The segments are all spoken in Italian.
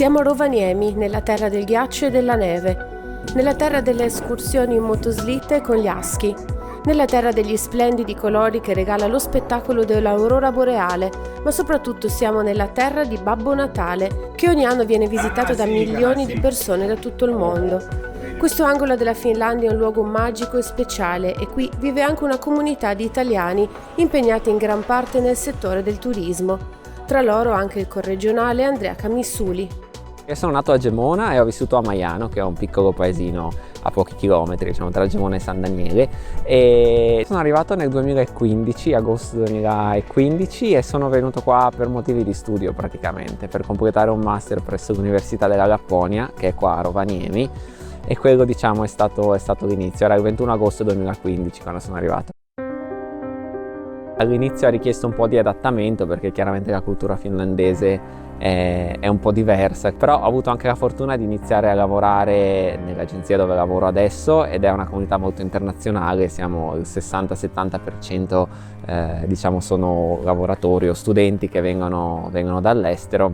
Siamo a Rovaniemi, nella terra del ghiaccio e della neve, nella terra delle escursioni in motoslitte con gli aschi, nella terra degli splendidi colori che regala lo spettacolo dell'aurora boreale, ma soprattutto siamo nella terra di Babbo Natale, che ogni anno viene visitato da milioni di persone da tutto il mondo. Questo angolo della Finlandia è un luogo magico e speciale e qui vive anche una comunità di italiani impegnati in gran parte nel settore del turismo. Tra loro anche il corregionale Andrea Camissuli. Io sono nato a Gemona e ho vissuto a Maiano, che è un piccolo paesino a pochi chilometri, diciamo, tra Gemona e San Daniele, e sono arrivato nel 2015, agosto 2015, e sono venuto qua per motivi di studio praticamente, per completare un master presso l'Università della Lapponia, che è qua a Rovaniemi, e quello, diciamo, è stato l'inizio. Era il 21 agosto 2015 quando sono arrivato. All'inizio ha richiesto un po' di adattamento perché chiaramente la cultura finlandese è un po' diversa, però ho avuto anche la fortuna di iniziare a lavorare nell'agenzia dove lavoro adesso, ed è una comunità molto internazionale. Siamo il 60-70% diciamo sono lavoratori o studenti che vengono dall'estero,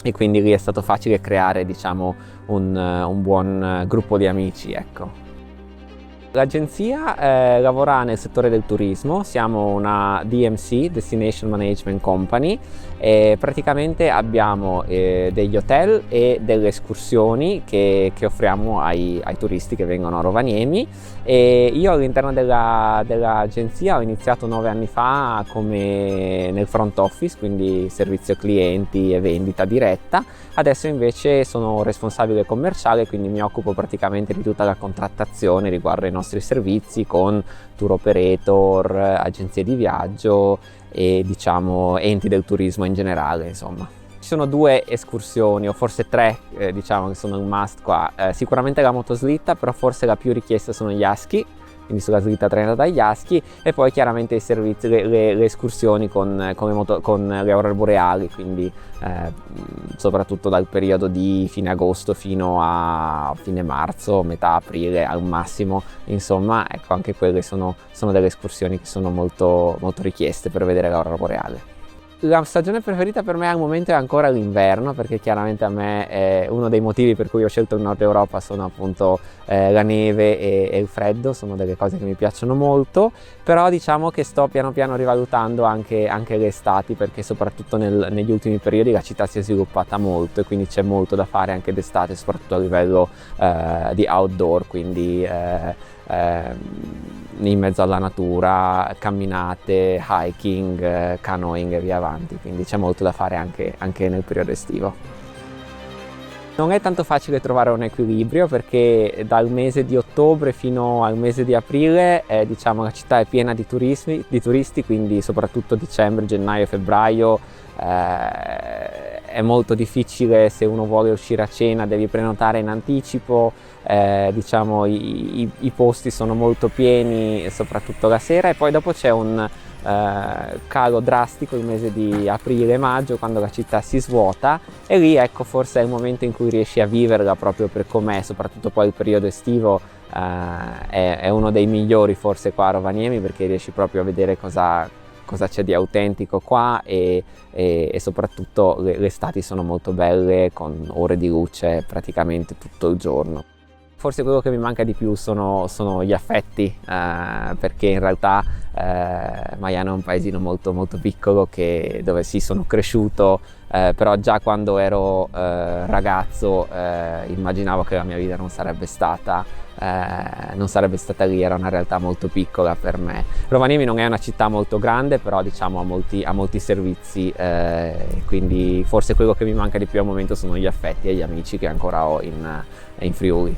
e quindi lì è stato facile creare, diciamo, un buon gruppo di amici, ecco. L'agenzia lavora nel settore del turismo, siamo una DMC, Destination Management Company, e praticamente abbiamo degli hotel e delle escursioni che offriamo ai turisti che vengono a Rovaniemi. E io all'interno dell'agenzia ho iniziato 9 anni fa come nel front office, quindi servizio clienti e vendita diretta. Adesso invece sono responsabile commerciale, quindi mi occupo praticamente di tutta la contrattazione riguardo ai nostri servizi con tour operator, agenzie di viaggio e, diciamo, enti del turismo in generale, insomma. Ci sono 2 escursioni, o forse 3, diciamo, che sono un must qua. Sicuramente la motoslitta, però forse la più richiesta sono gli aschi, quindi sulla slitta trainata dagli aschi, e poi chiaramente i servizi, le escursioni con le aurore boreali, quindi soprattutto dal periodo di fine agosto fino a fine marzo, metà aprile al massimo. Insomma, ecco, anche quelle sono delle escursioni che sono molto, molto richieste per vedere l'aurora boreale. La stagione preferita per me al momento è ancora l'inverno, perché chiaramente a me è uno dei motivi per cui ho scelto il Nord Europa sono appunto la neve e il freddo, sono delle cose che mi piacciono molto, però diciamo che sto piano piano rivalutando anche le estati, perché soprattutto negli ultimi periodi la città si è sviluppata molto e quindi c'è molto da fare anche d'estate, soprattutto a livello di outdoor, quindi in mezzo alla natura, camminate, hiking, canoeing e via avanti, quindi c'è molto da fare anche nel periodo estivo. Non è tanto facile trovare un equilibrio, perché dal mese di ottobre fino al mese di aprile diciamo, la città è piena di turisti, quindi soprattutto dicembre, gennaio e febbraio è molto difficile. Se uno vuole uscire a cena devi prenotare in anticipo, diciamo i posti sono molto pieni, soprattutto la sera, e poi dopo c'è un calo drastico il mese di aprile e maggio, quando la città si svuota, e lì, ecco, forse è il momento in cui riesci a viverla proprio per com'è. Soprattutto poi il periodo estivo è uno dei migliori forse qua a Rovaniemi, perché riesci proprio a vedere cosa c'è di autentico qua, e soprattutto le estati sono molto belle, con ore di luce praticamente tutto il giorno. Forse quello che mi manca di più sono gli affetti, perché in realtà Maiano è un paesino molto molto piccolo dove sì, sono cresciuto, però già quando ero ragazzo immaginavo che la mia vita non sarebbe stata lì, era una realtà molto piccola per me. Rovaniemi non è una città molto grande, però diciamo ha molti servizi, quindi forse quello che mi manca di più al momento sono gli affetti e gli amici che ancora ho in Friuli.